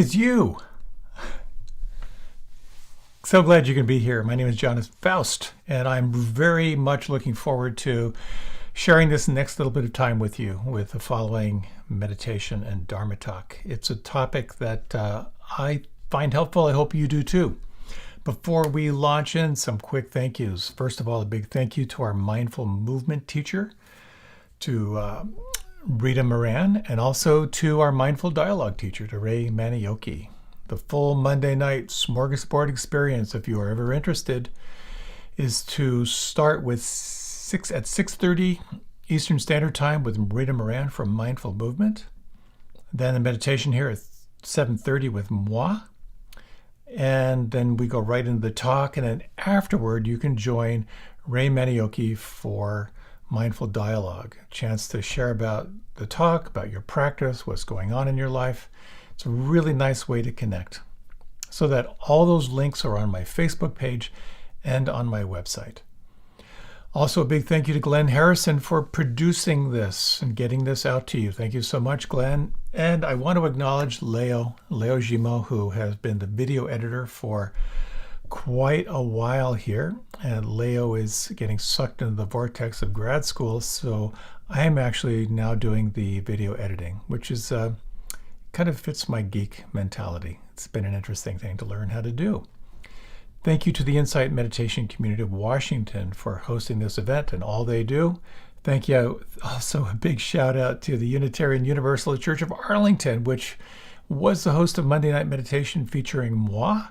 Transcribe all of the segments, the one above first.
it's you. So glad you can be here. My name is Jonathan Foust, and I'm very much looking forward to sharing this next little bit of time with you with the following meditation and Dharma talk. It's a topic that I find helpful. I hope you do too. Before we launch in, some quick thank yous. First of all, a big thank you to our mindful movement teacher, to Rita Moran, and also to our mindful dialogue teacher, to Ray Manioki. The full Monday night smorgasbord experience, if you are ever interested, is to start with at 6:30 Eastern Standard Time with Rita Moran from Mindful Movement. Then the meditation here at 7:30 with moi. And then we go right into the talk. And then afterward, you can join Ray Manioki for Mindful Dialogue, a chance to share about the talk, about your practice, what's going on in your life. It's a really nice way to connect. So that all those links are on my Facebook page and on my website. Also, a big thank you to Glenn Harrison for producing this and getting this out to you. Thank you so much, Glenn. And I want to acknowledge Leo Gimo, who has been the video editor for quite a while here. And Leo is getting sucked into the vortex of grad school. So I am actually now doing the video editing, which is kind of fits my geek mentality. It's been an interesting thing to learn how to do. Thank you to the Insight Meditation Community of Washington for hosting this event and all they do. Thank you. Also, a big shout out to the Unitarian Universalist Church of Arlington, which was the host of Monday Night Meditation featuring moi,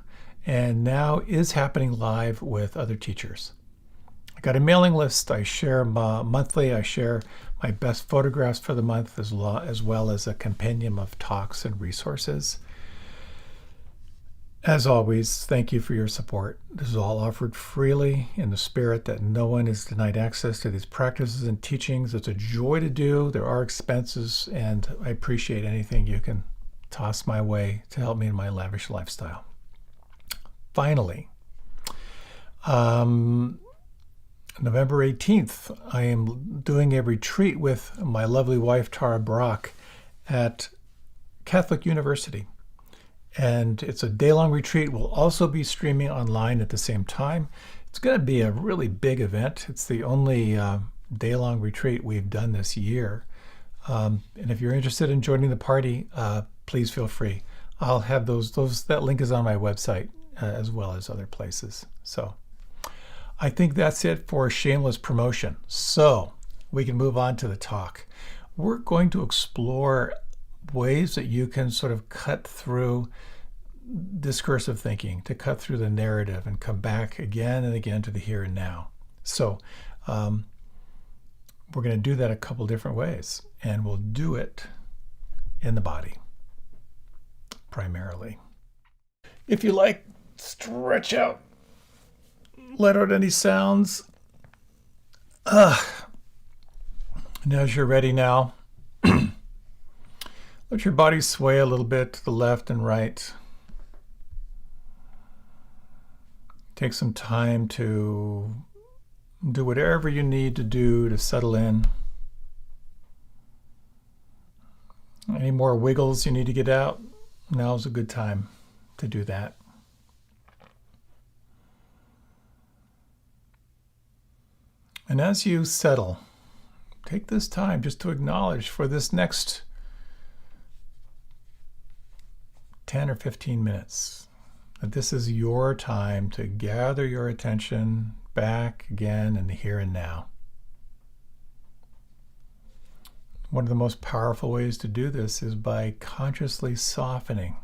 and now is happening live with other teachers. I got a mailing list. I share monthly. I share my best photographs for the month, as well as a compendium of talks and resources. As always, thank you for your support. This is all offered freely in the spirit that no one is denied access to these practices and teachings. It's a joy to do. There are expenses, and I appreciate anything you can toss my way to help me in my lavish lifestyle. Finally, November 18th, I am doing a retreat with my lovely wife, Tara Brock, at Catholic University. And it's a day-long retreat. We'll also be streaming online at the same time. It's going to be a really big event. It's the only day-long retreat we've done this year. And if you're interested in joining the party, please feel free. I'll have that link is on my website as well as other places. So I think that's it for shameless promotion. So we can move on to the talk. We're going to explore ways that you can sort of cut through discursive thinking, to cut through the narrative and come back again and again to the here and now. So we're going to do that a couple different ways, and we'll do it in the body primarily. If you like, stretch out, let out any sounds. And as you're ready now, let your body sway a little bit to the left and right. Take some time to do whatever you need to do to settle in. Any more wiggles you need to get out? Now's a good time to do that. And as you settle, take this time just to acknowledge for this next 10 or 15 minutes that this is your time to gather your attention back again in the here and now. One of the most powerful ways to do this is by consciously softening.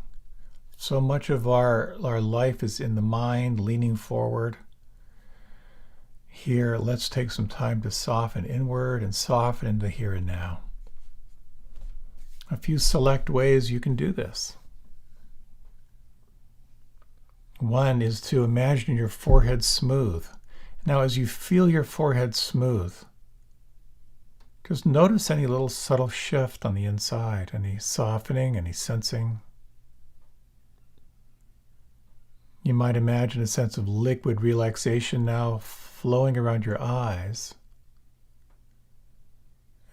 So much of our life is in the mind, leaning forward. Here, let's take some time to soften inward and soften into the here and now. A few select ways you can do this. One is to imagine your forehead smooth. Now, as you feel your forehead smooth, just notice any little subtle shift on the inside, any softening, any sensing. You might imagine a sense of liquid relaxation now flowing around your eyes.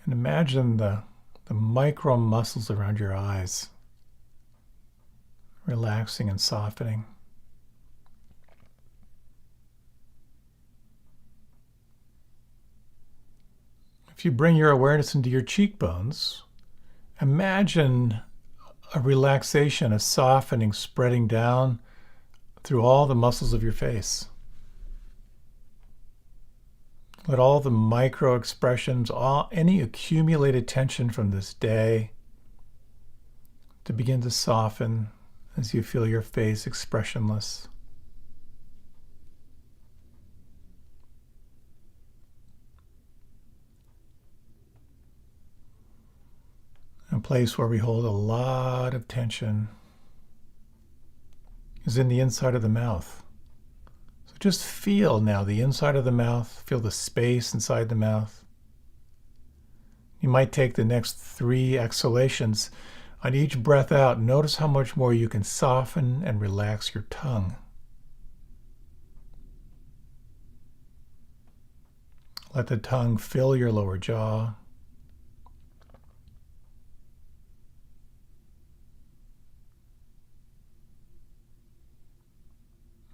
And imagine the micro muscles around your eyes relaxing and softening. If you bring your awareness into your cheekbones, imagine a relaxation, a softening spreading down through all the muscles of your face. Let all the micro expressions, any accumulated tension from this day, to begin to soften as you feel your face expressionless. A place where we hold a lot of tension is in the inside of the mouth. So just feel now the inside of the mouth, feel the space inside the mouth. You might take the next 3 exhalations. On each breath out, notice how much more you can soften and relax your tongue. Let the tongue fill your lower jaw.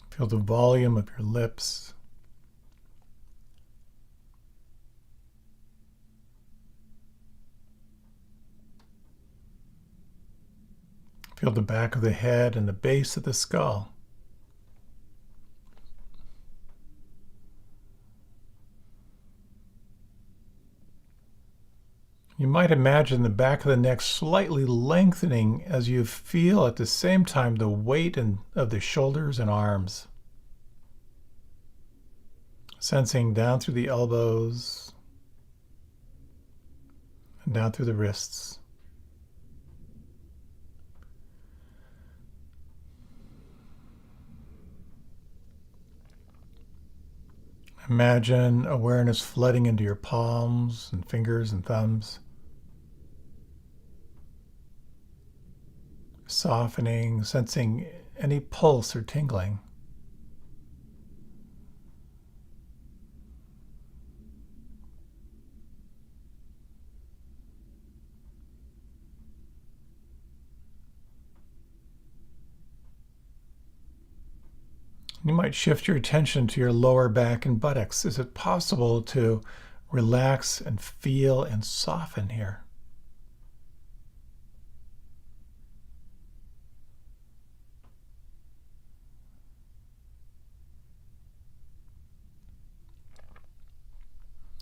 Feel the volume of your lips. Feel the back of the head and the base of the skull. You might imagine the back of the neck slightly lengthening as you feel at the same time the weight of the shoulders and arms. Sensing down through the elbows and down through the wrists. Imagine awareness flooding into your palms and fingers and thumbs. Softening, sensing any pulse or tingling. You might shift your attention to your lower back and buttocks. Is it possible to relax and feel and soften here?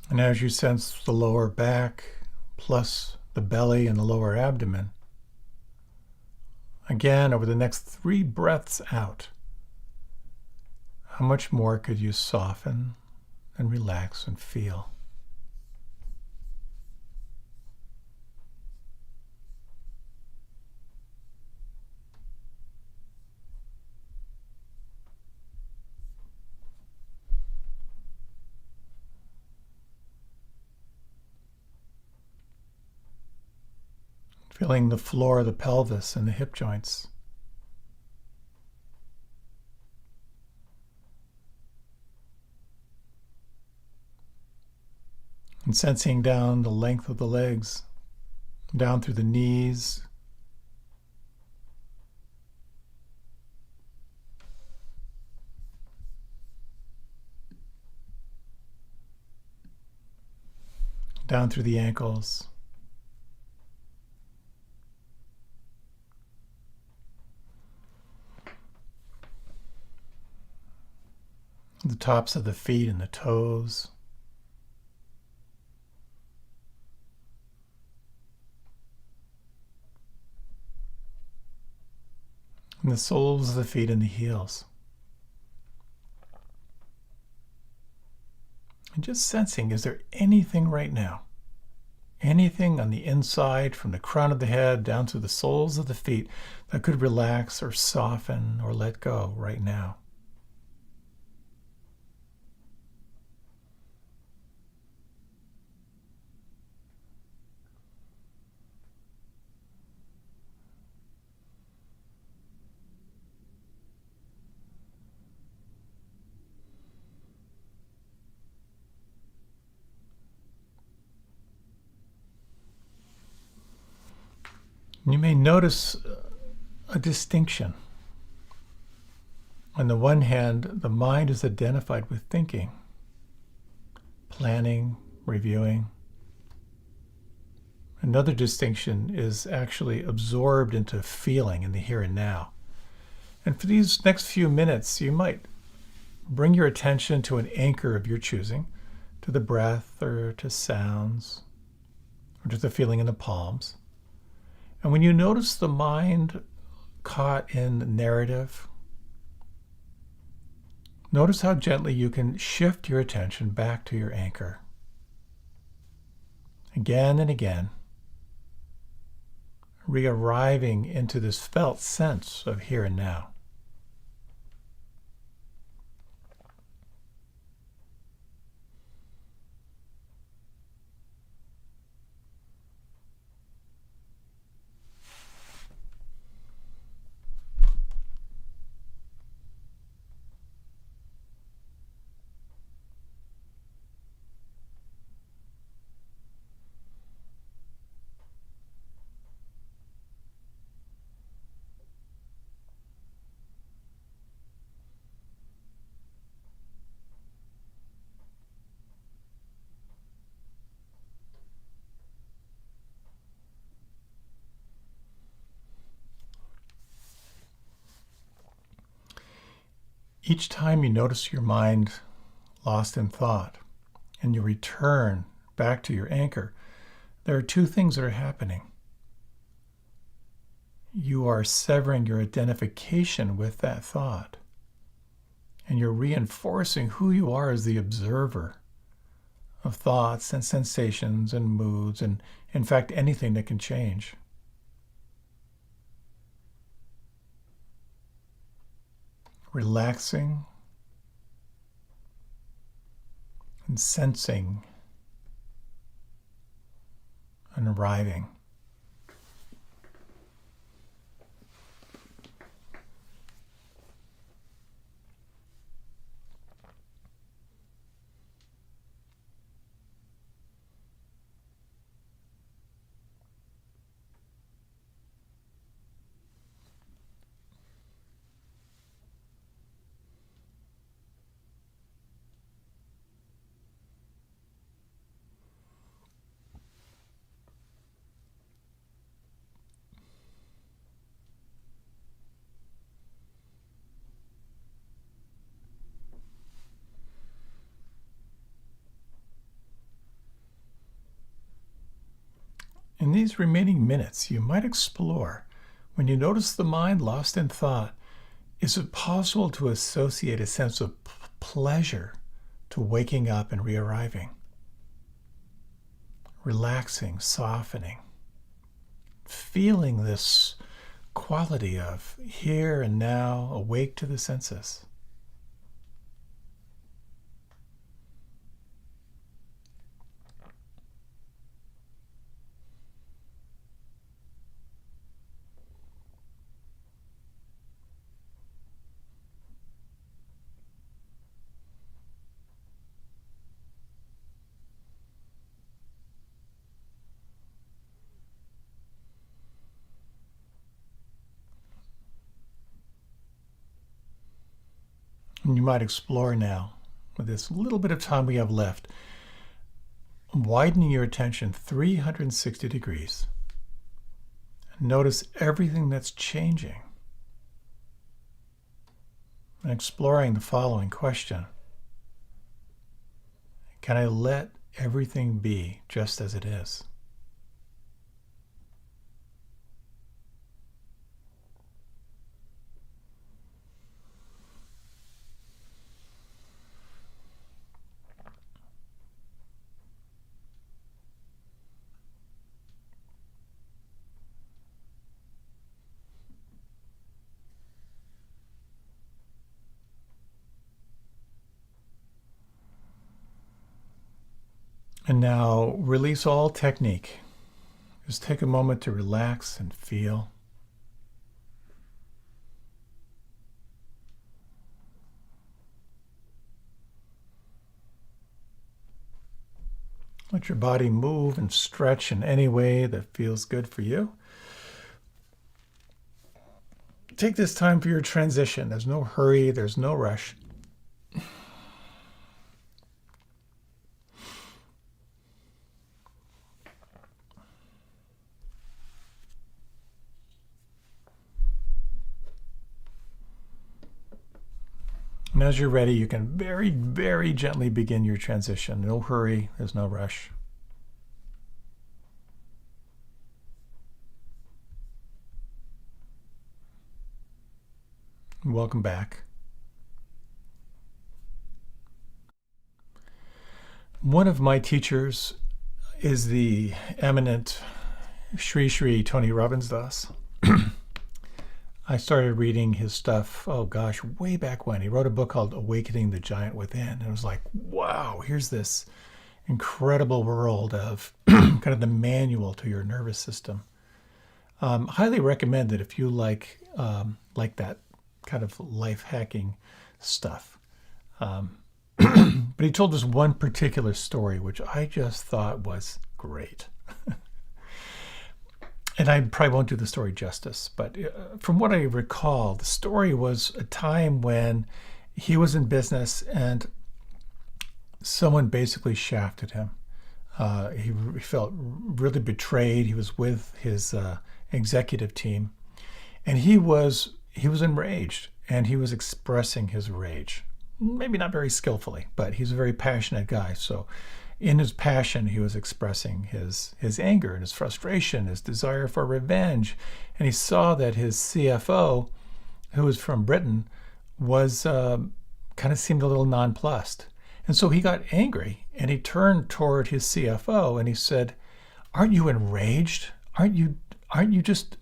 And as you sense the lower back plus the belly and the lower abdomen, again, over the next 3 breaths out, how much more could you soften and relax and feel? Feeling the floor of the pelvis and the hip joints. And sensing down the length of the legs, down through the knees, down through the ankles, the tops of the feet and the toes. And the soles of the feet and the heels. And just sensing, is there anything right now? Anything on the inside from the crown of the head down to the soles of the feet that could relax or soften or let go right now? You may notice a distinction. On the one hand, the mind is identified with thinking, planning, reviewing. Another distinction is actually absorbed into feeling in the here and now. And for these next few minutes, you might bring your attention to an anchor of your choosing, to the breath or to sounds, or to the feeling in the palms. And when you notice the mind caught in narrative, notice how gently you can shift your attention back to your anchor. Again and again, re-arriving into this felt sense of here and now. Each time you notice your mind lost in thought and you return back to your anchor, there are two things that are happening. You are severing your identification with that thought, and you're reinforcing who you are as the observer of thoughts and sensations and moods and, in fact, anything that can change. Relaxing and sensing and arriving. In these remaining minutes, you might explore, when you notice the mind lost in thought, is it possible to associate a sense of pleasure to waking up and re-arriving? Relaxing, softening, feeling this quality of here and now, awake to the senses. And you might explore now, with this little bit of time we have left, widening your attention 360 degrees. Notice everything that's changing. And exploring the following question: can I let everything be just as it is? And now release all technique. Just take a moment to relax and feel. Let your body move and stretch in any way that feels good for you. take this time for your transition. There's no hurry, there's no rush. And as you're ready, you can very, very gently begin your transition. No hurry, there's no rush. Welcome back. One of my teachers is the eminent Sri Tony Robbins Das. I started reading his stuff, oh gosh, way back when. He wrote a book called Awakening the Giant Within. And it was like, wow, here's this incredible world of kind of the manual to your nervous system. Highly recommend it if you like that kind of life hacking stuff. But he told us one particular story, which I just thought was great. And I probably won't do the story justice, but from what I recall, the story was a time when he was in business and someone basically shafted him. He felt really betrayed. He was with his executive team, and he was enraged, and he was expressing his rage. Maybe not very skillfully, but he's a very passionate guy. So in his passion, he was expressing his anger and his frustration, his desire for revenge. And he saw that his CFO, who was from Britain, was kind of seemed a little nonplussed. And so he got angry, and he turned toward his CFO and he said, "Aren't you enraged? Aren't you enraged?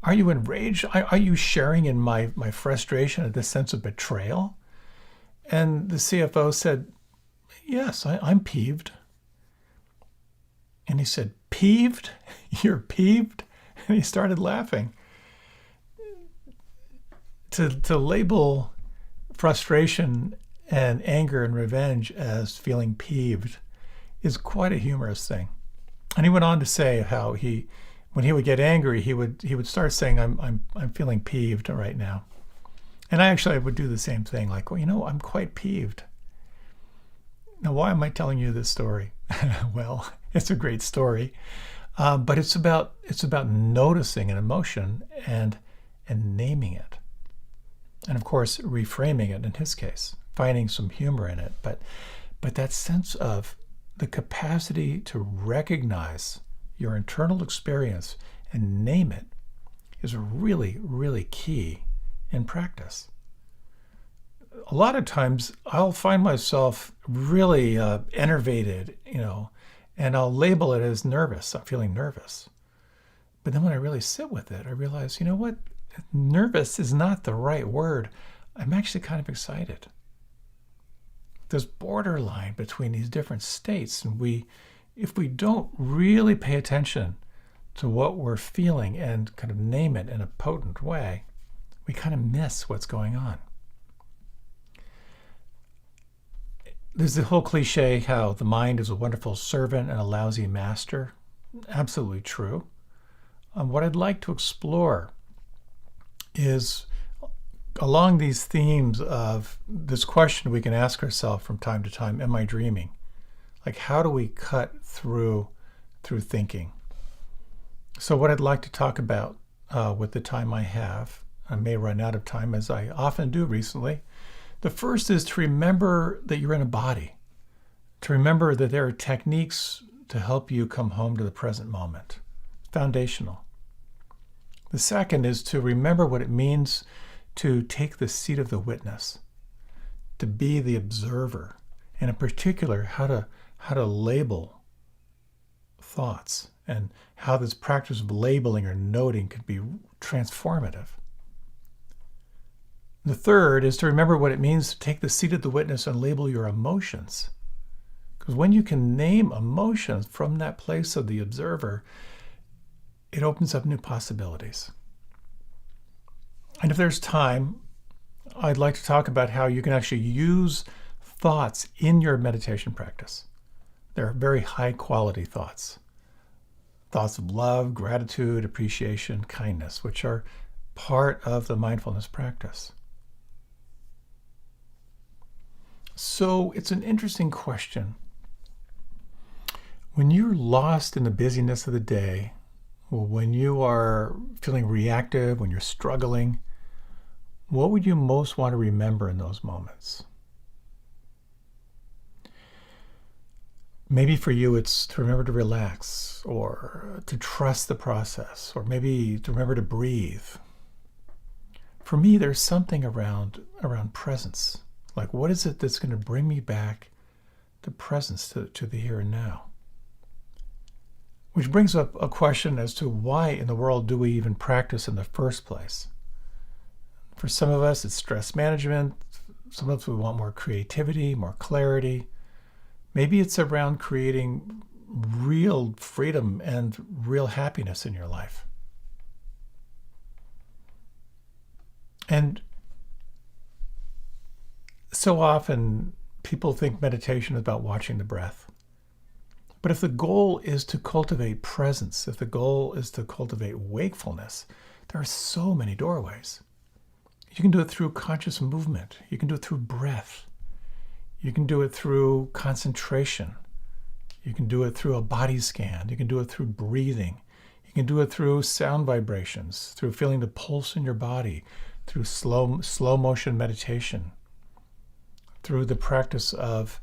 Are you sharing in my frustration and this sense of betrayal?" And the CFO said, "Yes, I'm peeved." And he said, "Peeved? You're peeved?" And he started laughing. To label frustration and anger and revenge as feeling peeved is quite a humorous thing. And he went on to say how when he would get angry, he would start saying, I'm feeling peeved right now. And I would do the same thing, like, well, I'm quite peeved. Now, why am I telling you this story? Well, it's a great story, but it's about noticing an emotion and naming it, and of course reframing it. In his case, finding some humor in it, but that sense of the capacity to recognize your internal experience and name it is really, really key in practice. A lot of times I'll find myself really enervated, and I'll label it as nervous. I'm feeling nervous. But then when I really sit with it, I realize, you know what? Nervous is not the right word. I'm actually kind of excited. There's borderline between these different states, and if we don't really pay attention to what we're feeling and kind of name it in a potent way, we kind of miss what's going on. There's the whole cliche how the mind is a wonderful servant and a lousy master. Absolutely true. What I'd like to explore is along these themes of this question we can ask ourselves from time to time, am I dreaming? Like, how do we cut through thinking? So what I'd like to talk about with the time I have, I may run out of time as I often do recently. The first is to remember that you're in a body, to remember that there are techniques to help you come home to the present moment. Foundational. The second is to remember what it means to take the seat of the witness, to be the observer, and in particular, how to label thoughts and how this practice of labeling or noting could be transformative. The third is to remember what it means to take the seat of the witness and label your emotions. Because when you can name emotions from that place of the observer, it opens up new possibilities. And if there's time, I'd like to talk about how you can actually use thoughts in your meditation practice. They're very high quality thoughts. Thoughts of love, gratitude, appreciation, kindness, which are part of the mindfulness practice. So it's an interesting question. When you're lost in the busyness of the day, or when you are feeling reactive, when you're struggling, what would you most want to remember in those moments? Maybe for you, it's to remember to relax, or to trust the process, or maybe to remember to breathe. For me, there's something around presence. Like, what is it that's going to bring me back to presence, to the here and now? Which brings up a question as to why in the world do we even practice in the first place? For some of us, it's stress management. Some of us, we want more creativity, more clarity. Maybe it's around creating real freedom and real happiness in your life. And so often people think meditation is about watching the breath. But if the goal is to cultivate presence, if the goal is to cultivate wakefulness, there are so many doorways. You can do it through conscious movement. You can do it through breath. You can do it through concentration. You can do it through a body scan. You can do it through breathing. You can do it through sound vibrations, through feeling the pulse in your body, through slow motion meditation, through the practice of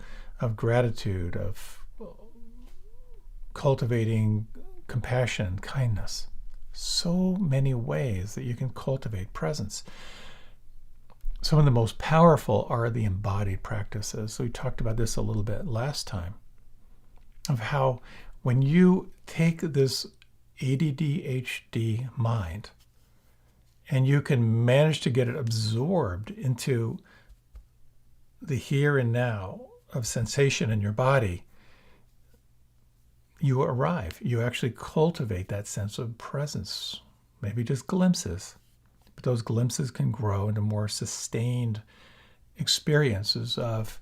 gratitude, of cultivating compassion, kindness. So many ways that you can cultivate presence. Some of the most powerful are the embodied practices. So we talked about this a little bit last time, of how when you take this ADD-HD mind and you can manage to get it absorbed into the here and now of sensation in your body, you arrive. You actually cultivate that sense of presence, maybe just glimpses. But those glimpses can grow into more sustained experiences of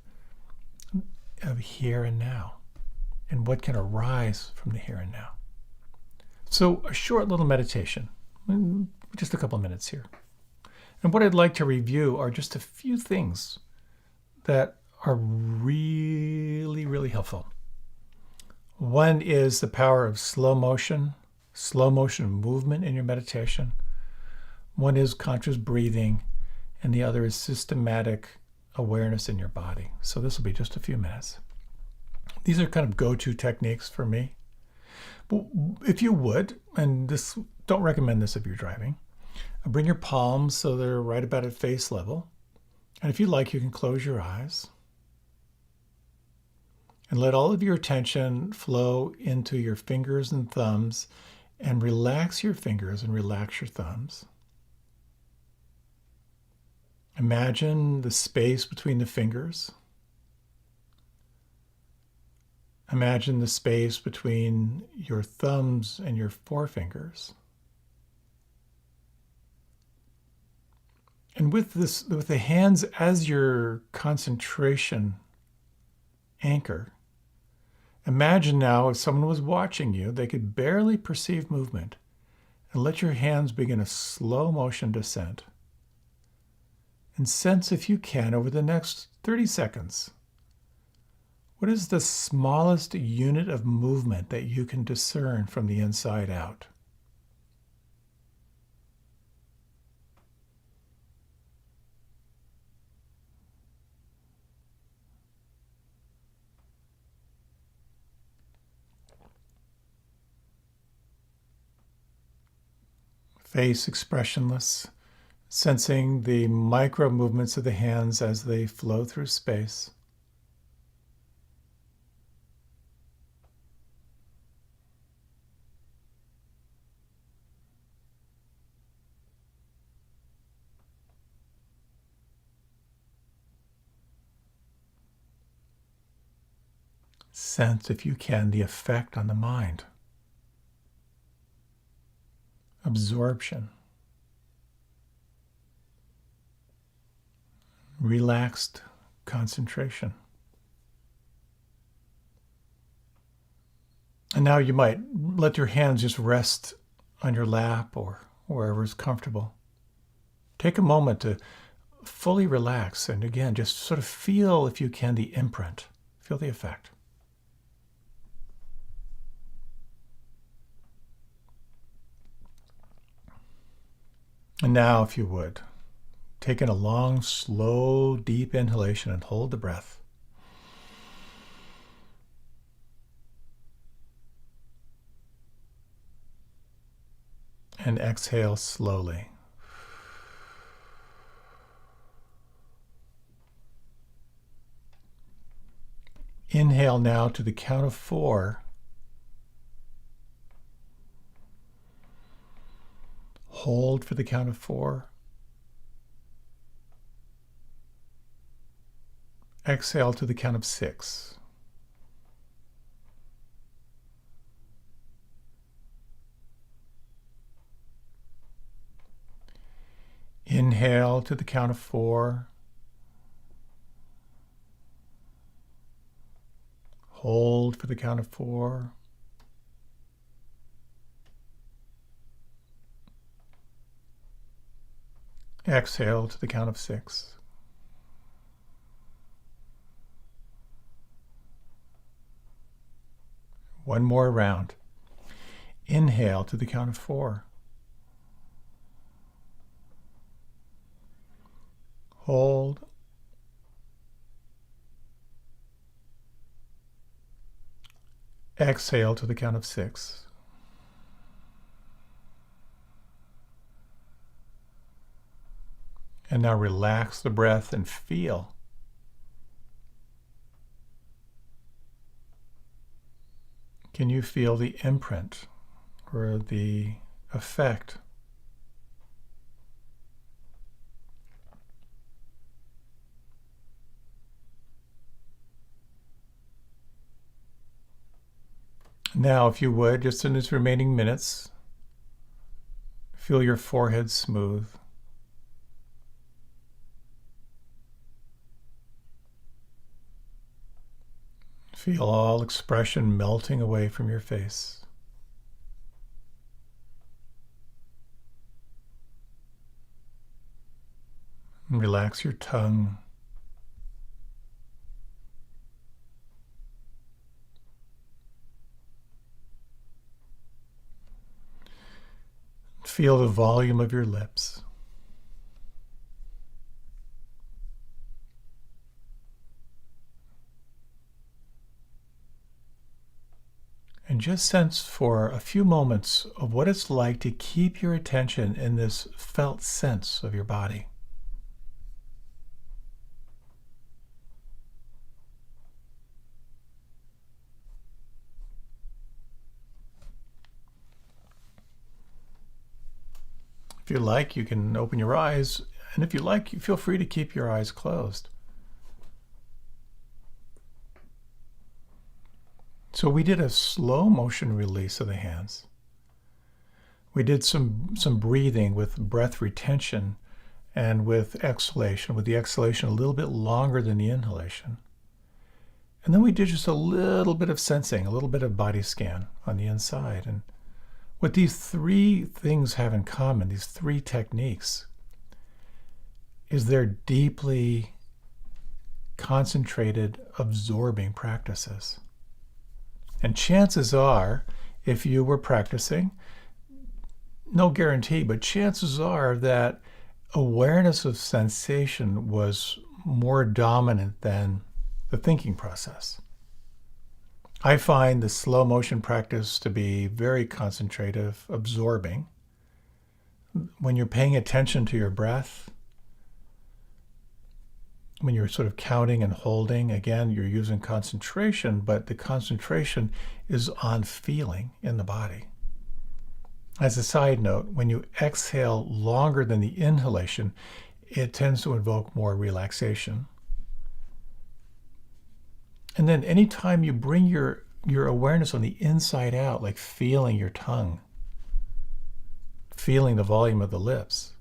here and now, and what can arise from the here and now. So a short little meditation, just a couple of minutes here. And what I'd like to review are just a few things that are really, really helpful. One is the power of slow motion movement in your meditation. One is conscious breathing, and the other is systematic awareness in your body. So this will be just a few minutes. These are kind of go-to techniques for me. But if you would, and don't recommend this if you're driving, bring your palms so they're right about at face level. And if you like, you can close your eyes and let all of your attention flow into your fingers and thumbs, and relax your fingers and relax your thumbs. Imagine the space between the fingers. Imagine the space between your thumbs and your forefingers. And with the hands as your concentration anchor, imagine now if someone was watching you, they could barely perceive movement, and let your hands begin a slow motion descent. And sense, if you can, over the next 30 seconds, what is the smallest unit of movement that you can discern from the inside out? Face expressionless, sensing the micro movements of the hands as they flow through space. Sense, if you can, the effect on the mind. Absorption. Relaxed concentration. And now you might let your hands just rest on your lap or wherever is comfortable. Take a moment to fully relax and again, just sort of feel, if you can, the imprint. Feel the effect. And now, if you would, take in a long, slow, deep inhalation and hold the breath. And exhale slowly. Inhale now to the count of 4. Hold for the count of 4. Exhale to the count of 6. Inhale to the count of 4. Hold for the count of 4. Exhale to the count of 6. One more round. Inhale to the count of 4. Hold. Exhale to the count of 6. And now relax the breath and feel. Can you feel the imprint or the effect? Now, if you would, just in these remaining minutes, feel your forehead smooth. Feel all expression melting away from your face. And relax your tongue. Feel the volume of your lips. And just sense for a few moments of what it's like to keep your attention in this felt sense of your body. If you like, you can open your eyes, and if you like, you feel free to keep your eyes closed. So we did a slow motion release of the hands. We did some breathing with breath retention and with exhalation, with the exhalation a little bit longer than the inhalation. And then we did just a little bit of sensing, a little bit of body scan on the inside. And what these 3 things have in common, these 3 techniques, is they're deeply concentrated, absorbing practices. And chances are, if you were practicing, no guarantee, but chances are that awareness of sensation was more dominant than the thinking process. I find the slow motion practice to be very concentrative, absorbing. When you're paying attention to your breath, when you're sort of counting and holding, again, you're using concentration, but the concentration is on feeling in the body. As a side note, when you exhale longer than the inhalation, it tends to invoke more relaxation. And then anytime you bring your awareness on the inside out, like feeling your tongue, feeling the volume of the lips,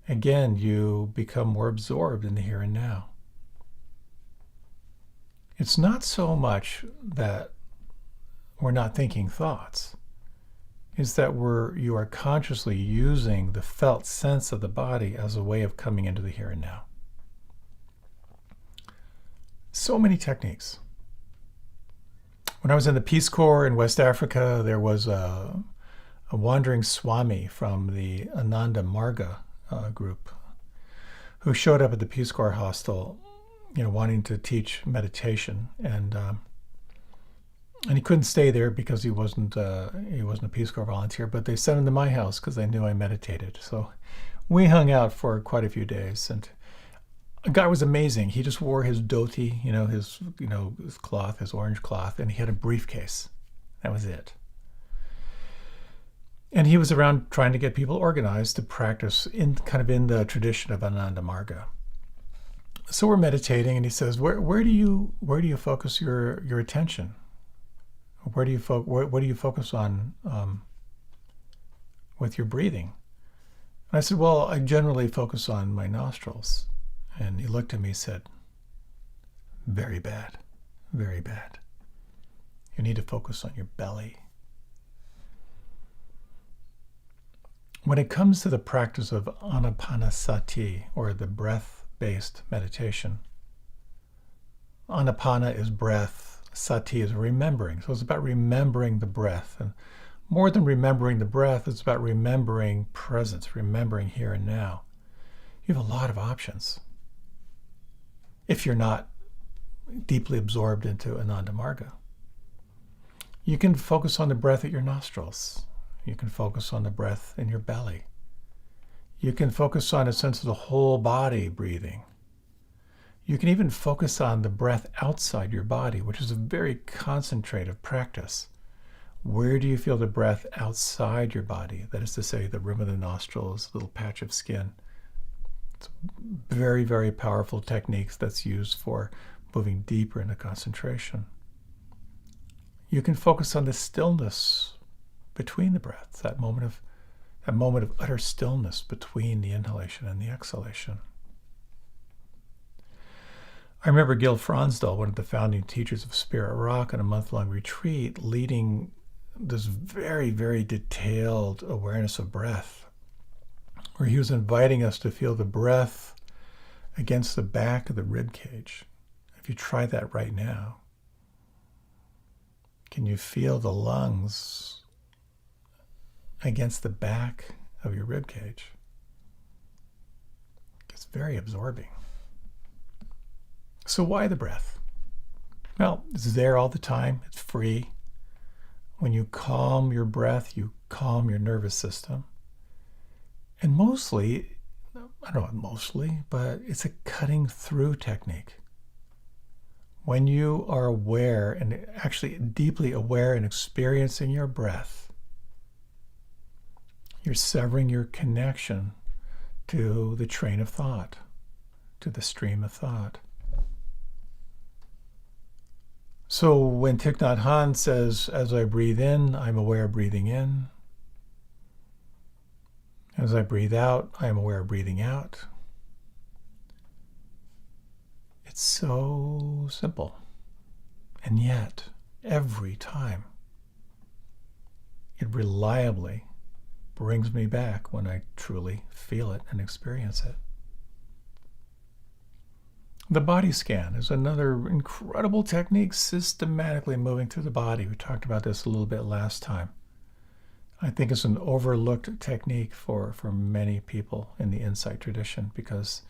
again, you become more absorbed in the here and now. It's not so much that we're not thinking thoughts. is that you are consciously using the felt sense of the body as a way of coming into the here and now. So many techniques. When I was in the Peace Corps in West Africa, there was a wandering Swami from the Ananda Marga group who showed up at the Peace Corps hostel, wanting to teach meditation, and he couldn't stay there because he wasn't a Peace Corps volunteer. But they sent him to my house because they knew I meditated. So we hung out for quite a few days, and the guy was amazing. He just wore his dhoti, his cloth, his orange cloth, and he had a briefcase. That was it. And he was around trying to get people organized to practice in the tradition of Ananda Marga. So we're meditating, and he says, "Where do you focus your attention? What do you focus on with your breathing?" And I said, "Well, I generally focus on my nostrils." And he looked at me and said, "Very bad, very bad. You need to focus on your belly." When it comes to the practice of anapanasati, or the breath-based meditation, anapana is breath, sati is remembering. So it's about remembering the breath. And more than remembering the breath, it's about remembering presence, remembering here and now. You have a lot of options if you're not deeply absorbed into Ananda Marga. You can focus on the breath at your nostrils. You can focus on the breath in your belly. You can focus on a sense of the whole body breathing. You can even focus on the breath outside your body, which is a very concentrative practice. Where do you feel the breath outside your body? That is to say, the rim of the nostrils, a little patch of skin. It's very, very powerful techniques that's used for moving deeper into concentration. You can focus on the stillness between the breaths, that moment of utter stillness between the inhalation and the exhalation. I remember Gil Fronsdal, one of the founding teachers of Spirit Rock, on a month-long retreat, leading this very, very detailed awareness of breath, where he was inviting us to feel the breath against the back of the rib cage. If you try that right now, can you feel the lungs against the back of your rib cage? It's very absorbing. So why the breath? Well, it's there all the time. It's free. When you calm your breath, you calm your nervous system. And mostly, I don't know mostly, but it's a cutting through technique. When you are aware, and actually deeply aware and experiencing your breath, you're severing your connection to the train of thought, to the stream of thought. So when Thich Nhat Hanh says, "As I breathe in, I'm aware of breathing in. As I breathe out, I am aware of breathing out." It's so simple. And yet, every time, it reliably brings me back when I truly feel it and experience it. The body scan is another incredible technique, systematically moving through the body. We talked about this a little bit last time. I think it's an overlooked technique for many people in the insight tradition, because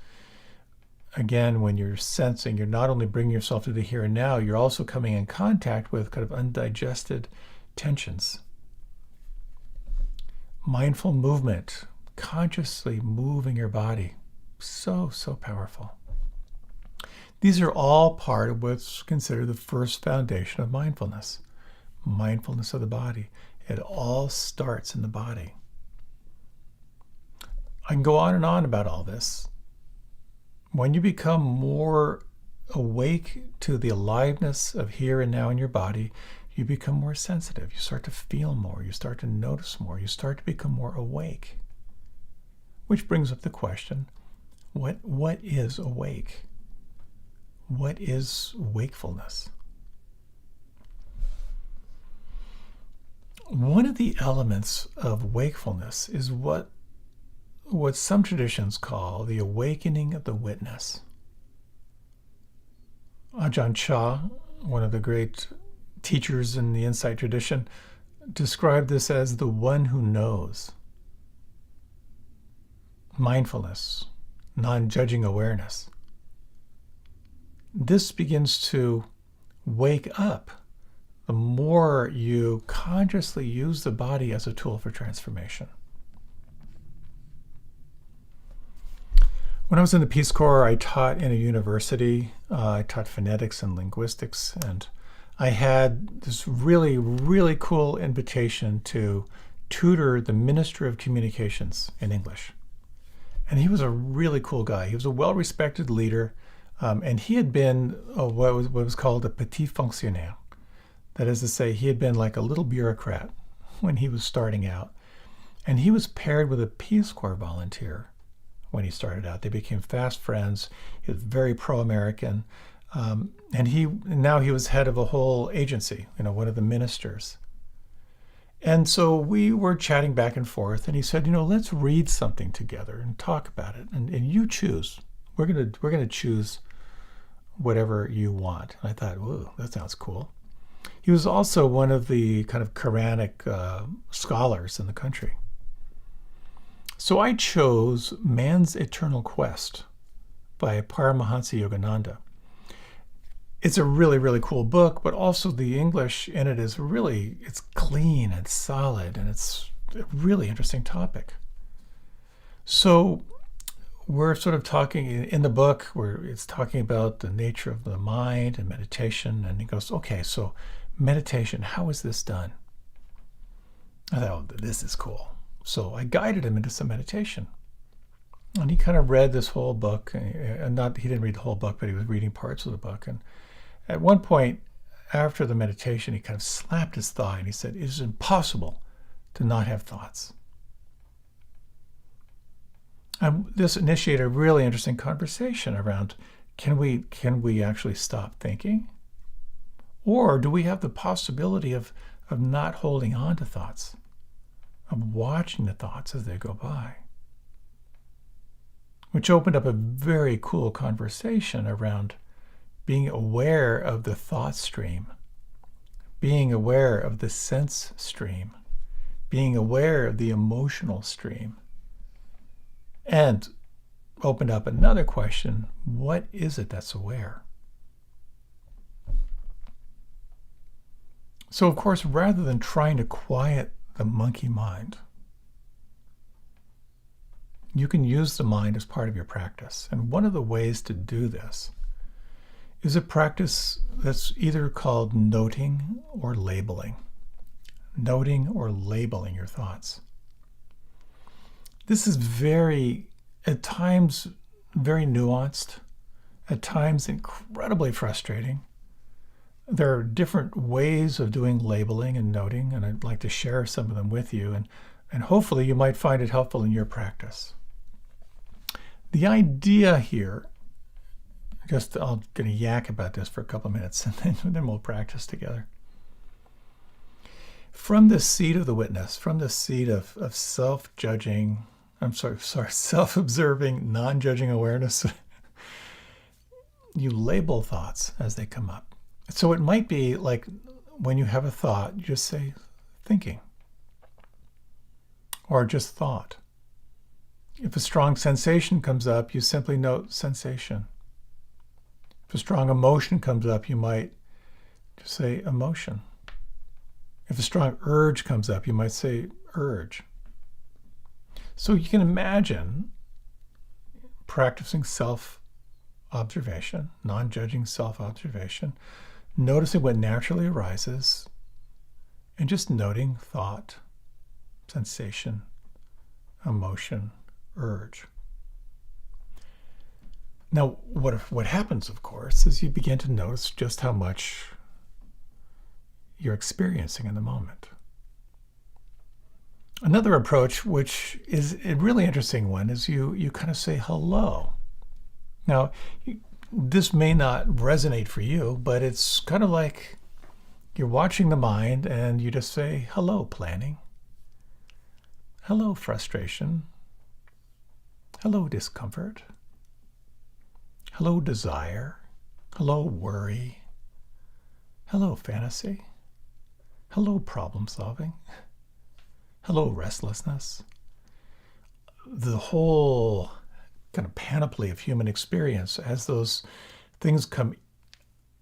again, when you're sensing, you're not only bringing yourself to the here and now, you're also coming in contact with kind of undigested tensions. Mindful movement, consciously moving your body, so powerful. These are all part of what's considered the first foundation of mindfulness of the body. It all starts in the body. I can go on and on about all this. When you become more awake to the aliveness of here and now in your body, you become more sensitive. You start to feel more. You start to notice more. You start to become more awake. Which brings up the question, what is awake? What is wakefulness? one of the elements of wakefulness is what some traditions call the awakening of the witness. Ajahn Chah, one of the great teachers in the insight tradition, described this as the one who knows. Mindfulness, non-judging awareness. This begins to wake up the more you consciously use the body as a tool for transformation. When I was in the Peace Corps, I taught in a university. I taught phonetics and linguistics, and I had this really, really cool invitation to tutor the Minister of Communications in English. And he was a really cool guy. He was a well-respected leader, and he had been what was called a petit fonctionnaire. That is to say, he had been like a little bureaucrat when he was starting out. And he was paired with a Peace Corps volunteer when he started out. They became fast friends. He was very pro-American. And now he was head of a whole agency, one of the ministers. And so we were chatting back and forth, and he said, let's read something together and talk about it. And you choose. We're gonna choose whatever you want. And I thought, whoa, that sounds cool. He was also one of the kind of Quranic scholars in the country. So I chose Man's Eternal Quest by Paramahansa Yogananda. It's a really, really cool book, but also the English in it is it's clean and solid, and it's a really interesting topic. So we're sort of talking in the book where it's talking about the nature of the mind and meditation, and he goes, okay, so meditation, how is this done? I thought, oh, this is cool. So I guided him into some meditation. And he kind of read this whole book. He didn't read the whole book, but he was reading parts of the book. And at one point, after the meditation, he kind of slapped his thigh and he said, it is impossible to not have thoughts. And this initiated a really interesting conversation around, can we actually stop thinking? Or do we have the possibility of not holding on to thoughts, of watching the thoughts as they go by? Which opened up a very cool conversation around being aware of the thought stream, being aware of the sense stream, being aware of the emotional stream, and opened up another question: what is it that's aware? So, of course, rather than trying to quiet the monkey mind, you can use the mind as part of your practice. And one of the ways to do this is a practice that's either called noting or labeling. Noting or labeling your thoughts. This is at times, very nuanced, at times incredibly frustrating. There are different ways of doing labeling and noting, and I'd like to share some of them with you, and hopefully you might find it helpful in your practice. The idea here, I'm going to yak about this for a couple of minutes, and then we'll practice together. From the seat of the witness, from the seat of self-judging, self-observing, non-judging awareness, you label thoughts as they come up. So it might be like when you have a thought, you just say thinking or just thought. If a strong sensation comes up, you simply note sensation. If a strong emotion comes up, you might just say emotion. If a strong urge comes up, you might say urge. So you can imagine practicing self-observation, non-judging self-observation, noticing what naturally arises, and just noting thought, sensation, emotion, urge. Now, what happens, of course, is you begin to notice just how much you're experiencing in the moment. Another approach, which is a really interesting one, is you kind of say hello. Now, this may not resonate for you, but it's kind of like You're watching the mind and you just say, hello, planning. Hello, frustration. Hello, discomfort. Hello, desire. Hello, worry. Hello, fantasy. Hello, problem solving. Hello, restlessness. The whole kind of panoply of human experience, as those things come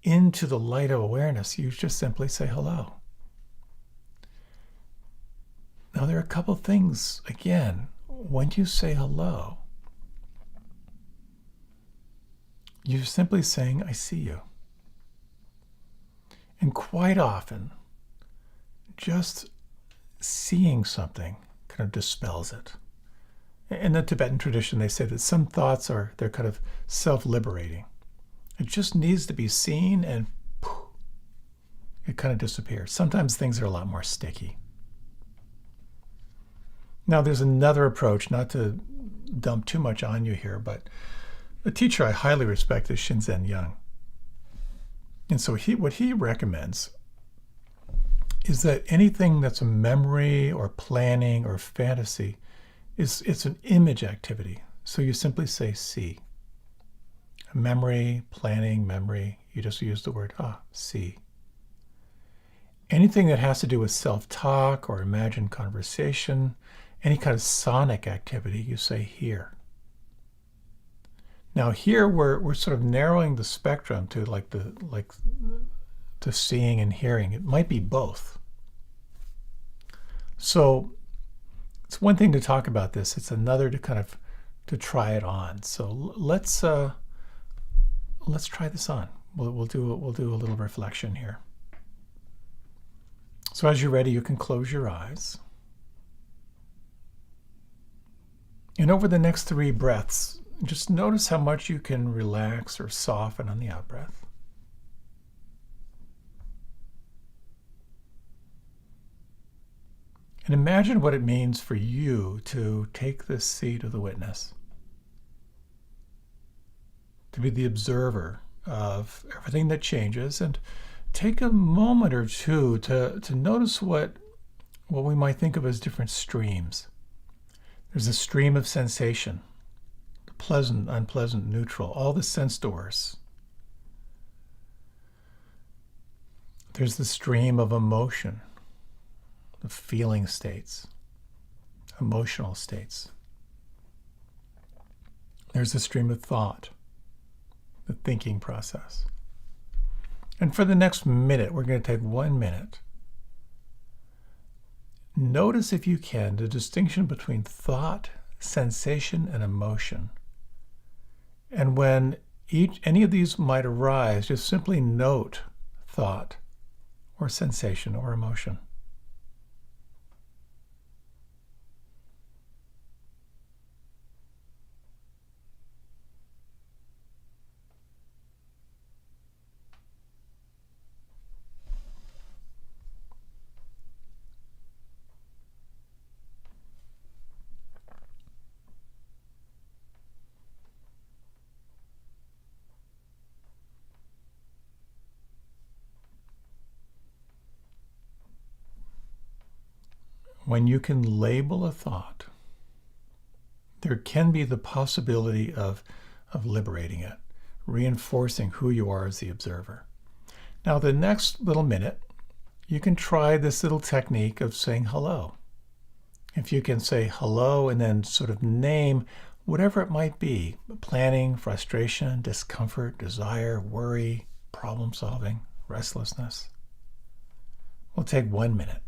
into the light of awareness, you just simply say hello. Now, there are a couple things, again, when you say hello, you're simply saying, I see you. And quite often, just seeing something kind of dispels it. In the Tibetan tradition, they say that some thoughts they're kind of self-liberating. It just needs to be seen and poof, it kind of disappears. Sometimes things are a lot more sticky. Now, there's another approach, not to dump too much on you here, but a teacher I highly respect is Shinzen Young. And so what he recommends is that anything that's a memory or planning or fantasy, it's an image activity. So you simply say see. Memory, planning, memory, you just use the word see. Anything that has to do with self-talk or imagined conversation, any kind of sonic activity, you say hear. Now here we're sort of narrowing the spectrum to to seeing and hearing. It might be both. So it's one thing to talk about this. It's another to try it on. So let's try this on. We'll do a little reflection here. So as you're ready, you can close your eyes. And over the next 3 breaths, just notice how much you can relax or soften on the out-breath. And imagine what it means for you to take this seat of the witness, to be the observer of everything that changes, and take a moment or two to notice what we might think of as different streams. There's a stream of sensation, pleasant, unpleasant, neutral, all the sense doors. There's the stream of emotion, the feeling states, emotional states. There's the stream of thought, the thinking process. And for the next minute, we're going to take 1 minute. Notice, if you can, the distinction between thought, sensation, and emotion. And when any of these might arise, just simply note thought or sensation or emotion. When you can label a thought, there can be the possibility of liberating it, reinforcing who you are as the observer. Now, the next little minute, you can try this little technique of saying hello. If you can say hello and then sort of name whatever it might be, planning, frustration, discomfort, desire, worry, problem solving, restlessness. We'll take 1 minute.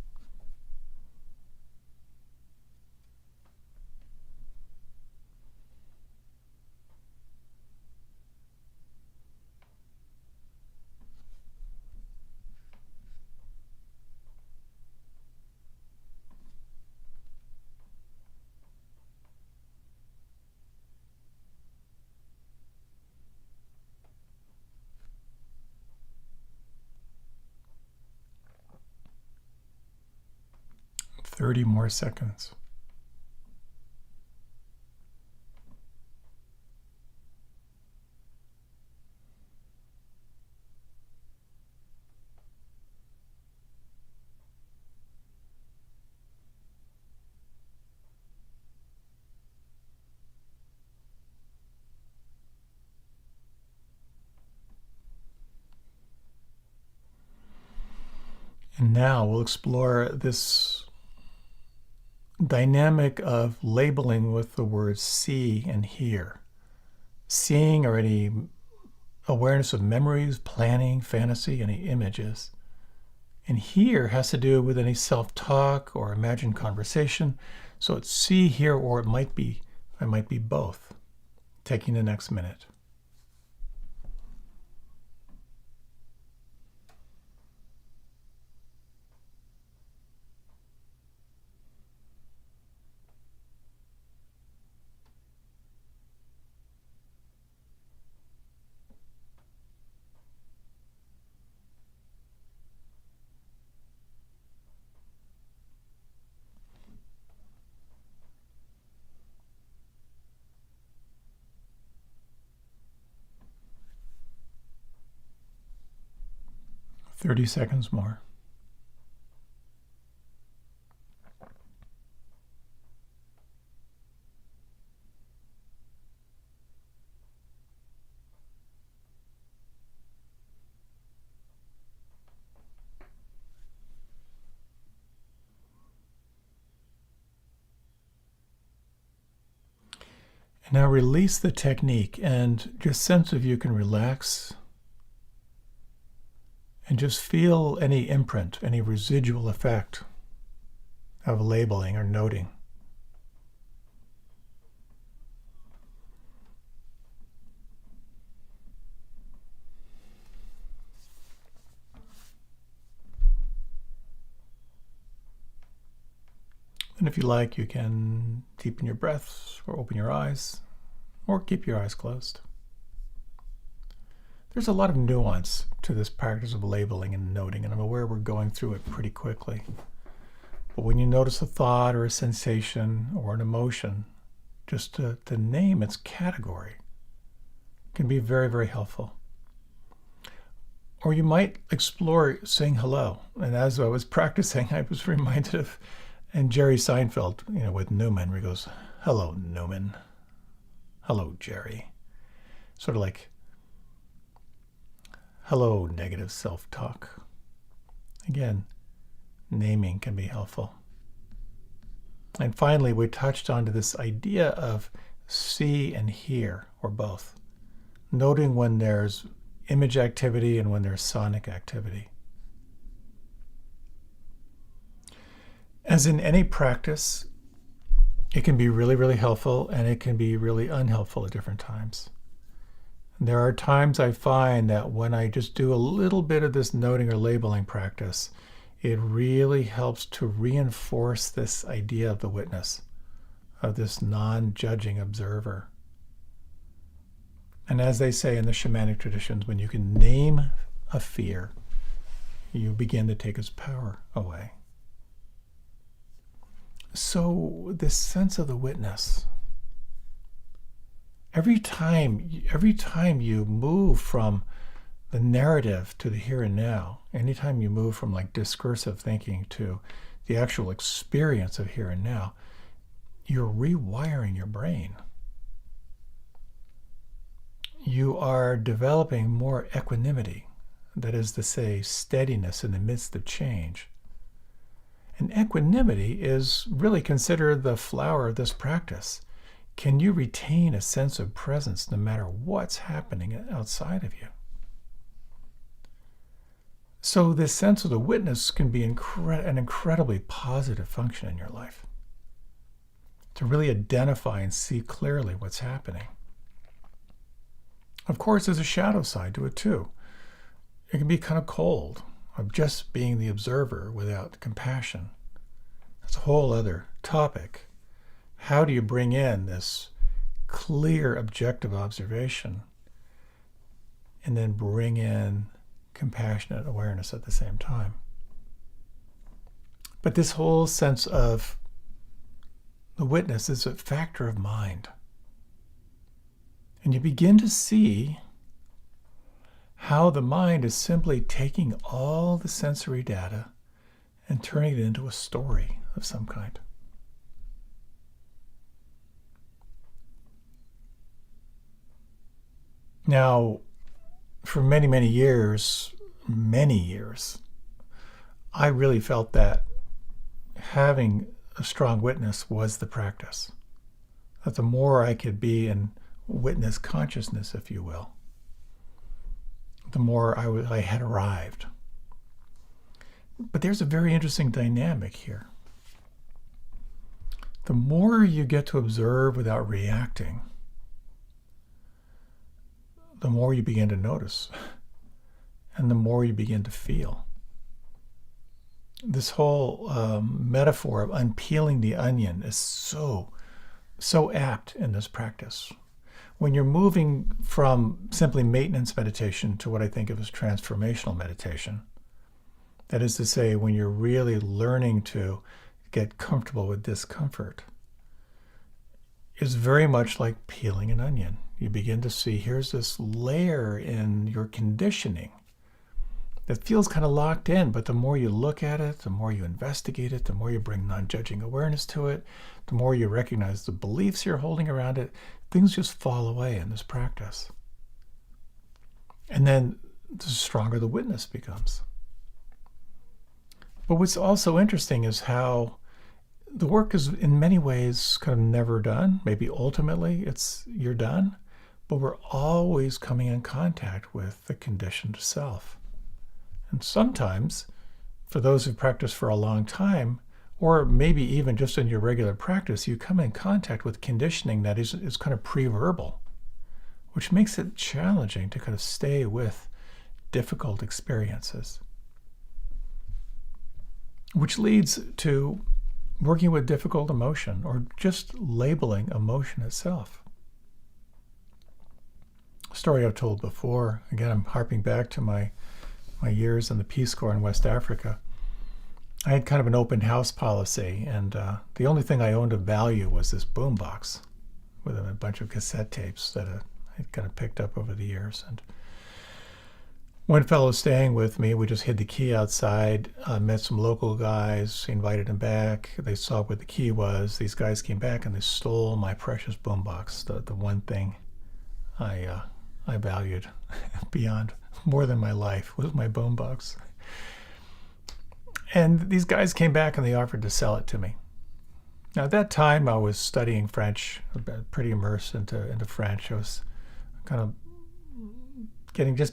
Thirty more seconds. And now we'll explore this dynamic of labeling with the words see and hear. Seeing or any awareness of memories, planning, fantasy, any images. And hear has to do with any self-talk or imagined conversation. So it's see, hear, or it might be both. Taking the next minute. "30 seconds more. And now release the technique and just sense if you can relax and just feel any imprint, any residual effect of labeling or noting. And if you like, you can deepen your breath or open your eyes or keep your eyes closed. There's a lot of nuance to this practice of labeling and noting, and I'm aware we're going through it pretty quickly. But when you notice a thought or a sensation or an emotion, just to name its category can be very, very helpful. Or you might explore saying hello. And as I was practicing, I was reminded of and Jerry Seinfeld, with Newman, where he goes, "Hello, Newman. Hello, Jerry." Sort of like, hello, negative self-talk. Again, naming can be helpful. And finally, we touched on to this idea of see and hear, or both. Noting when there's image activity and when there's sonic activity. As in any practice, it can be really, really helpful, and it can be really unhelpful at different times. There are times I find that when I just do a little bit of this noting or labeling practice, it really helps to reinforce this idea of the witness, of this non-judging observer. And as they say in the shamanic traditions, when you can name a fear, you begin to take its power away. So this sense of the witness, every time you move from the narrative to the here and now, anytime you move from like discursive thinking to the actual experience of here and now, you're rewiring your brain. You are developing more equanimity, that is to say, steadiness in the midst of change. And equanimity is really considered the flower of this practice. Can you retain a sense of presence no matter what's happening outside of you? So this sense of the witness can be an incredibly positive function in your life. To really identify and see clearly what's happening. Of course, there's a shadow side to it too. It can be kind of cold, of just being the observer without compassion. That's a whole other topic. How do you bring in this clear, objective observation and then bring in compassionate awareness at the same time? But this whole sense of the witness is a factor of mind. And you begin to see how the mind is simply taking all the sensory data and turning it into a story of some kind. Now, for many, many years, I really felt that having a strong witness was the practice. That the more I could be in witness consciousness, if you will, the more I had arrived. But there's a very interesting dynamic here. The more you get to observe without reacting, the more you begin to notice, and the more you begin to feel. This whole metaphor of unpeeling the onion is so apt in this practice. When you're moving from simply maintenance meditation to what I think of as transformational meditation, that is to say, when you're really learning to get comfortable with discomfort, is very much like peeling an onion. You begin to see here's this layer in your conditioning that feels kind of locked in, but the more you look at it, the more you investigate it, the more you bring non-judging awareness to it, the more you recognize the beliefs you're holding around it, things just fall away in this practice. And then the stronger the witness becomes. But what's also interesting is how the work is in many ways kind of never done. Maybe ultimately you're done, but we're always coming in contact with the conditioned self. And sometimes, for those who've practiced for a long time, or maybe even just in your regular practice, you come in contact with conditioning that is kind of pre-verbal, which makes it challenging to kind of stay with difficult experiences. Which leads to working with difficult emotion or just labeling emotion itself. A story I've told before, again, I'm harping back to my years in the Peace Corps in West Africa. I had kind of an open house policy, and the only thing I owned of value was this boombox with a bunch of cassette tapes that I kind of picked up over the years. And one fellow staying with me, we just hid the key outside, met some local guys, invited them back. They saw what the key was. These guys came back and they stole my precious boombox, the one thing I valued beyond more than my life was my boombox. And these guys came back and they offered to sell it to me. Now at that time I was studying French, pretty immersed into French. I was kind of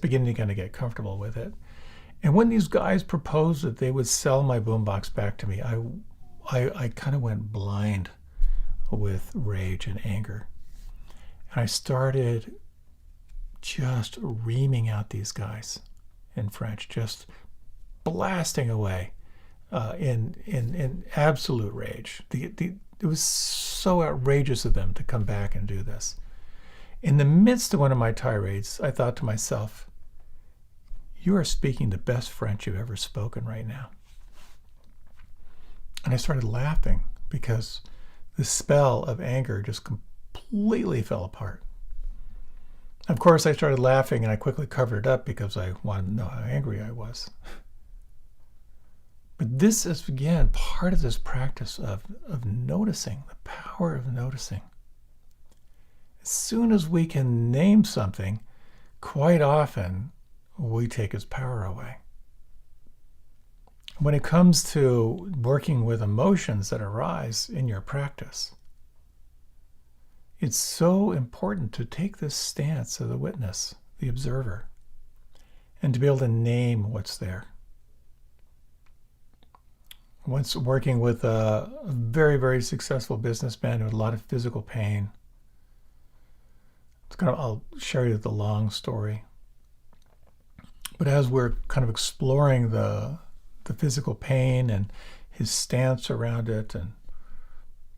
beginning to kind of get comfortable with it. And when these guys proposed that they would sell my boombox back to me, I kind of went blind with rage and anger. And I started just reaming out these guys in French, just blasting away in absolute rage. It was so outrageous of them to come back and do this. In the midst of one of my tirades, I thought to myself, you are speaking the best French you've ever spoken right now. And I started laughing because the spell of anger just completely fell apart. Of course, I started laughing and I quickly covered it up because I wanted to know how angry I was. But this is, again, part of this practice of noticing, the power of noticing. As soon as we can name something, quite often we take its power away. When it comes to working with emotions that arise in your practice, it's so important to take this stance of the witness, the observer, and to be able to name what's there. Once working with a very, very successful businessman who had a lot of physical pain. I'll share you the long story. But as we're kind of exploring the physical pain and his stance around it and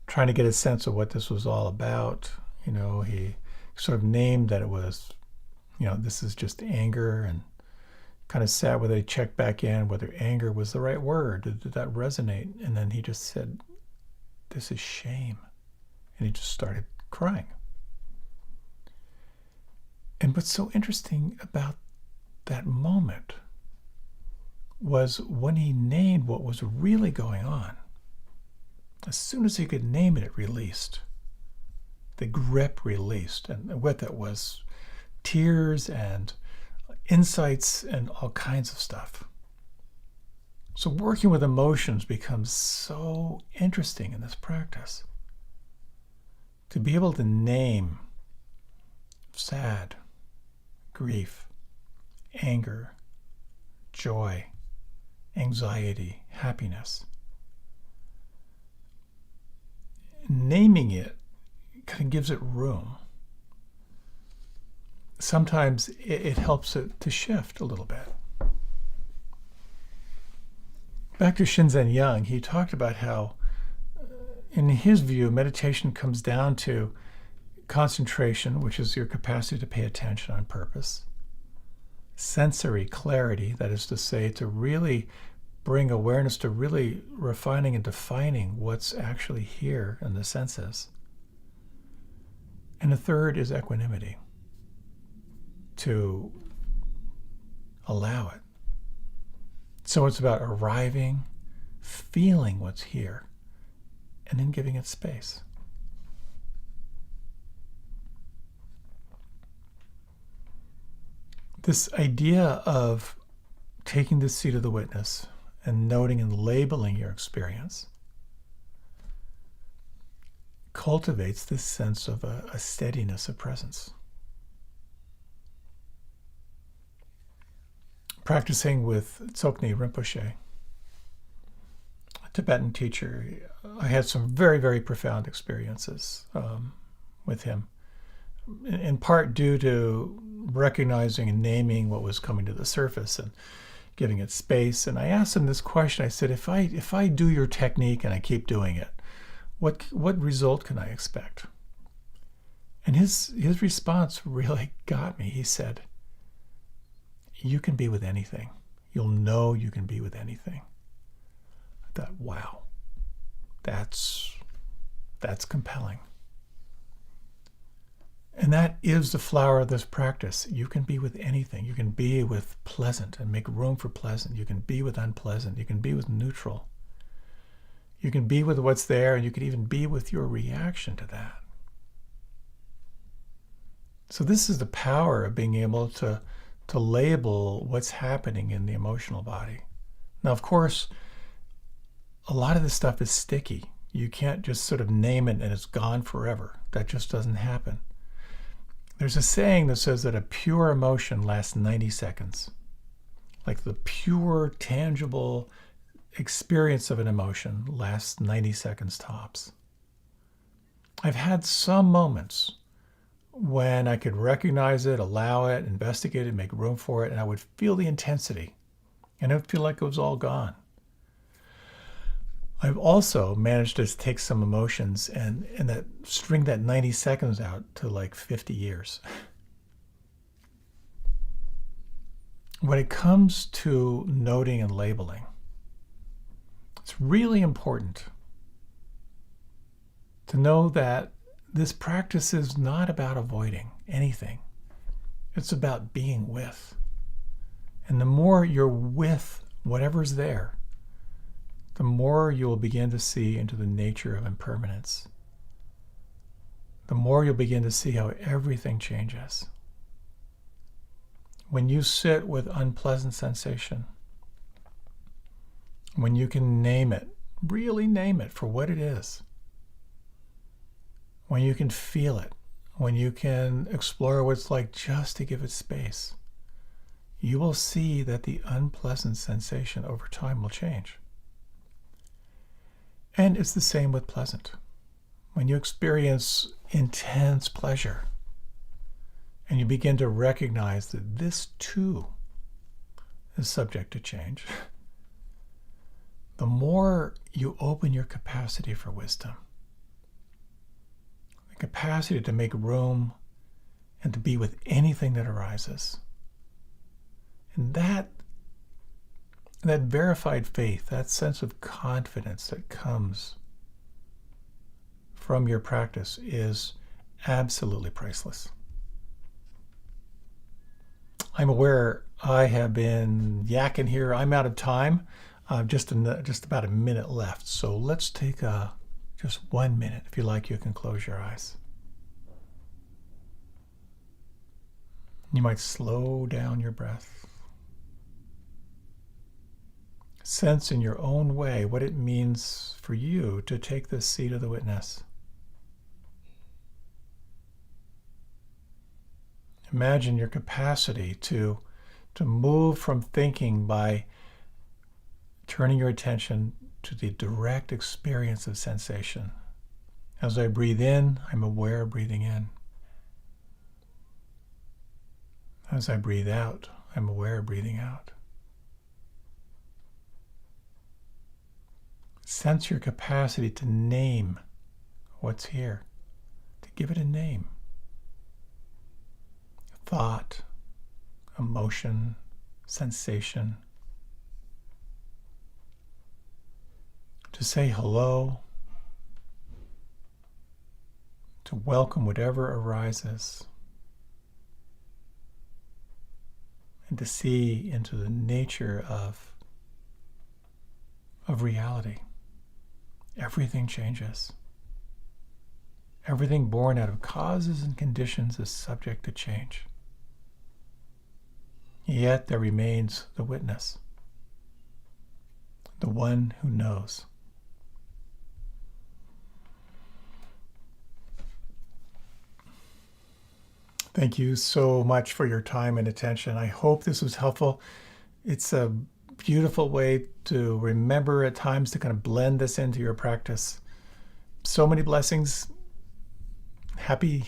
trying to get a sense of what this was all about, he sort of named that it was, this is just anger, and kind of sat with it, checked back in whether anger was the right word. Did that resonate? And then he just said, this is shame. And he just started crying. And what's so interesting about that moment was when he named what was really going on, as soon as he could name it, it released. The grip released. And with it was tears and insights and all kinds of stuff. So working with emotions becomes so interesting in this practice. To be able to name sad, grief, anger, joy, anxiety, happiness. Naming it kind of gives it room. Sometimes it helps it to shift a little bit. Back to Shinzen Young, he talked about how, in his view, meditation comes down to concentration, which is your capacity to pay attention on purpose, sensory clarity, that is to say, to really bring awareness to really refining and defining what's actually here in the senses. And the third is equanimity, to allow it. So it's about arriving, feeling what's here, and then giving it space. This idea of taking the seat of the witness and noting and labeling your experience cultivates this sense of a steadiness of presence. Practicing with Tsoknyi Rinpoche, a Tibetan teacher, I had some very, very profound experiences with him, in part due to recognizing and naming what was coming to the surface and giving it space. And I asked him this question. I said, if I do your technique and I keep doing it, what result can I expect? And his response really got me. He said, you can be with anything. You'll know you can be with anything. I thought, wow, that's compelling. And that is the flower of this practice. You can be with anything. You can be with pleasant and make room for pleasant. You can be with unpleasant. You can be with neutral. You can be with what's there, and you can even be with your reaction to that. So this is the power of being able to label what's happening in the emotional body. Now, of course, a lot of this stuff is sticky. You can't just sort of name it and it's gone forever. That just doesn't happen. There's a saying that says that a pure emotion lasts 90 seconds. Like the pure, tangible experience of an emotion lasts 90 seconds tops. I've had some moments when I could recognize it, allow it, investigate it, make room for it, and I would feel the intensity, and it would feel like it was all gone. I've also managed to take some emotions and that string that 90 seconds out to like 50 years. When it comes to noting and labeling, it's really important to know that this practice is not about avoiding anything. It's about being with. And the more you're with whatever's there, the more you will begin to see into the nature of impermanence. The more you'll begin to see how everything changes. When you sit with unpleasant sensation, when you can name it, really name it for what it is, when you can feel it, when you can explore what it's like just to give it space, you will see that the unpleasant sensation over time will change. And it's the same with pleasant. When you experience intense pleasure and you begin to recognize that this too is subject to change, the more you open your capacity for wisdom, the capacity to make room and to be with anything that arises. And that verified faith, that sense of confidence that comes from your practice is absolutely priceless. I'm aware I have been yakking here. I'm out of time. Just about a minute left. So let's take just 1 minute. If you like, you can close your eyes. You might slow down your breath. sense in your own way what it means for you to take this seat of the witness. Imagine your capacity to move from thinking by turning your attention to the direct experience of sensation. As I breathe in, I'm aware of breathing in. As I breathe out, I'm aware of breathing out. Sense your capacity to name what's here, to give it a name. Thought, emotion, sensation. To say hello, to welcome whatever arises, and to see into the nature of reality. Everything changes. Everything born out of causes and conditions is subject to change. Yet there remains the witness, the one who knows. Thank you so much for your time and attention. I hope this was helpful. It's a beautiful way to remember at times to kind of blend this into your practice. So many blessings. Happy